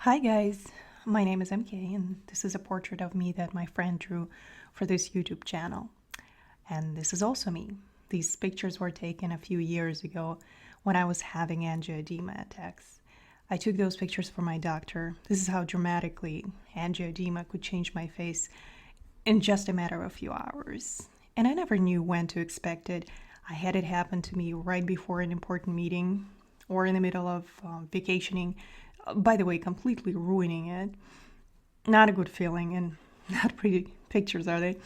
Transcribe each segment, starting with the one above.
Hi guys, my name is MK and this is a portrait of me that my friend drew for this YouTube channel. And this is also me. These pictures were taken a few years ago when I was having angioedema attacks. I took those pictures for my doctor. This is how dramatically angioedema could change my face in just a matter of a few hours. And I never knew when to expect it. I had it happen to me right before an important meeting or in the middle of vacationing. By the way, completely ruining it. Not a good feeling and not pretty pictures, are they?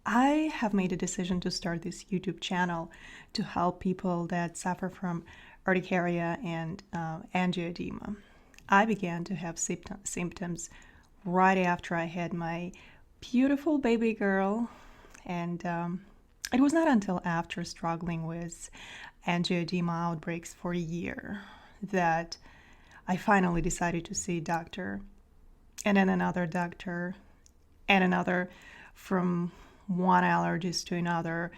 I have made a decision to start this YouTube channel to help people that suffer from urticaria and angioedema. I began to have symptoms right after I had my beautiful baby girl, and it was not until after struggling with angioedema outbreaks for a year that I finally decided to see a doctor, and then another doctor, and another, from one allergist to another,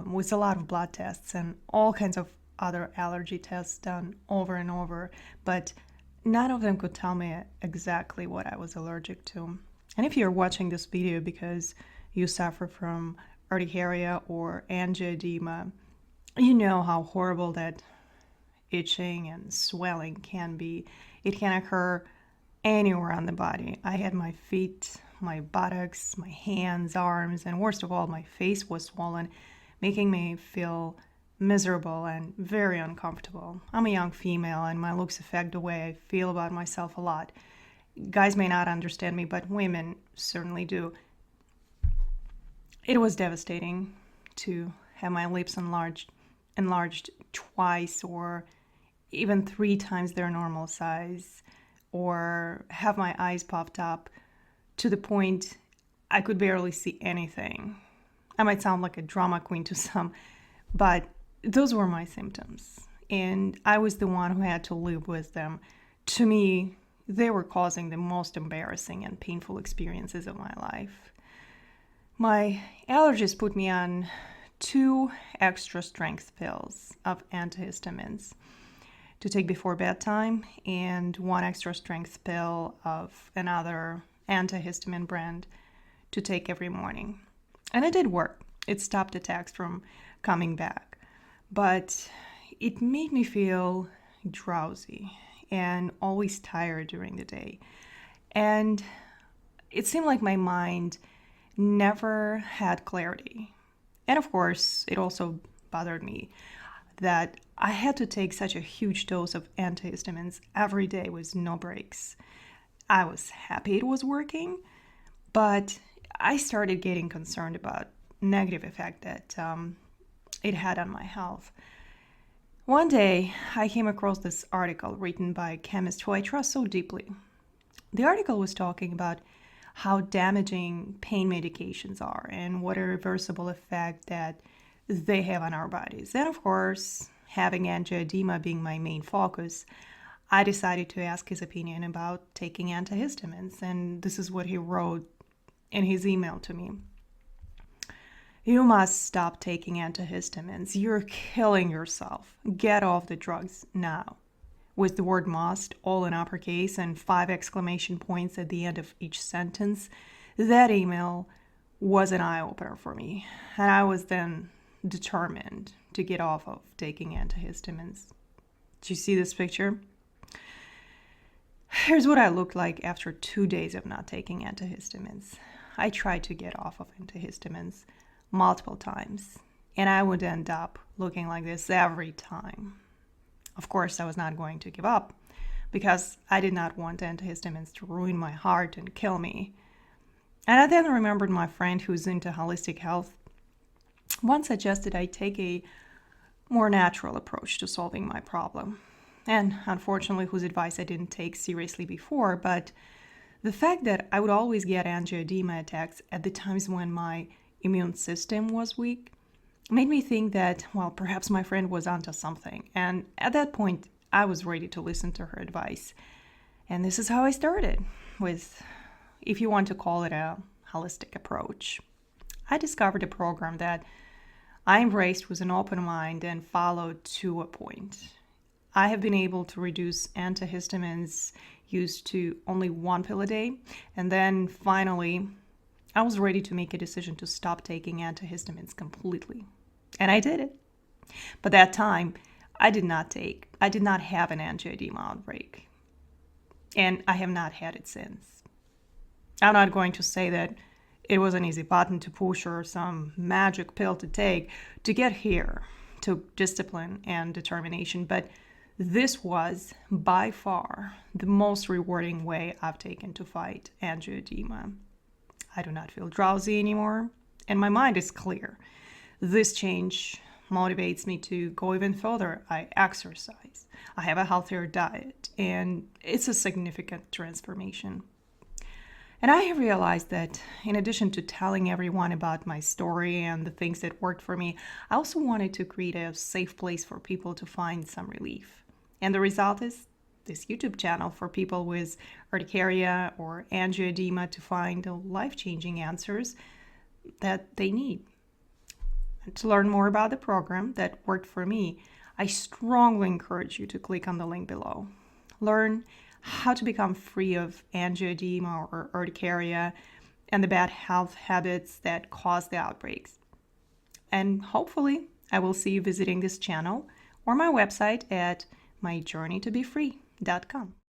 with a lot of blood tests and all kinds of other allergy tests done over and over, but none of them could tell me exactly what I was allergic to. And if you're watching this video because you suffer from urticaria or angioedema, you know how horrible that itching and swelling can be. It can occur anywhere on the body. I had my feet, my buttocks, my hands, arms, and worst of all, my face was swollen, making me feel miserable and very uncomfortable. I'm a young female and my looks affect the way I feel about myself a lot. Guys may not understand me, but women certainly do. It was devastating to have my lips enlarged twice or even 3 times their normal size, or have my eyes puffed up to the point I could barely see anything. I might sound like a drama queen to some, but those were my symptoms, and I was the one who had to live with them. To me, they were causing the most embarrassing and painful experiences of my life. My allergist put me on 2 extra strength pills of antihistamines to take before bedtime and 1 extra strength pill of another antihistamine brand to take every morning. And it did work. It stopped attacks from coming back. But it made me feel drowsy and always tired during the day. And it seemed like my mind never had clarity. And of course, it also bothered me that I had to take such a huge dose of antihistamines every day with no breaks. I was happy it was working, but I started getting concerned about negative effect that it had on my health. One day, I came across this article written by a chemist who I trust so deeply. The article was talking about how damaging pain medications are and what a reversible effect that they have on our bodies. And of course, having angioedema being my main focus, I decided to ask his opinion about taking antihistamines, and this is what he wrote in his email to me. You must stop taking antihistamines. You're killing yourself. Get off the drugs now. With the word must all in uppercase and 5 exclamation points at the end of each sentence, that email was an eye-opener for me, and I was then determined to get off of taking antihistamines. Do you see this picture? Here's what I looked like after 2 days of not taking antihistamines. I tried to get off of antihistamines multiple times, and I would end up looking like this every time. Of course, I was not going to give up because I did not want antihistamines to ruin my heart and kill me. And I then remembered my friend who's into holistic health once suggested I take a more natural approach to solving my problem. And unfortunately, whose advice I didn't take seriously before, but the fact that I would always get angioedema attacks at the times when my immune system was weak made me think that, well, perhaps my friend was onto something. And at that point, I was ready to listen to her advice. And this is how I started with, if you want to call it, a holistic approach. I discovered a program that I embraced with an open mind and followed to a point. I have been able to reduce antihistamines used to only 1 pill a day. And then finally, I was ready to make a decision to stop taking antihistamines completely. And I did it. But that time, I did not have an angioedema outbreak. And I have not had it since. I'm not going to say that it was an easy button to push or some magic pill to take to get here, to discipline and determination, but this was by far the most rewarding way I've taken to fight angioedema. I do not feel drowsy anymore, and my mind is clear. This change motivates me to go even further. I exercise, I have a healthier diet, and it's a significant transformation. And I have realized that in addition to telling everyone about my story and the things that worked for me, I also wanted to create a safe place for people to find some relief. And the result is this YouTube channel for people with urticaria or angioedema to find the life-changing answers that they need. And to learn more about the program that worked for me, I strongly encourage you to click on the link below. Learn how to become free of angioedema or urticaria and the bad health habits that cause the outbreaks. And hopefully, I will see you visiting this channel or my website at myjourneytobefree.com.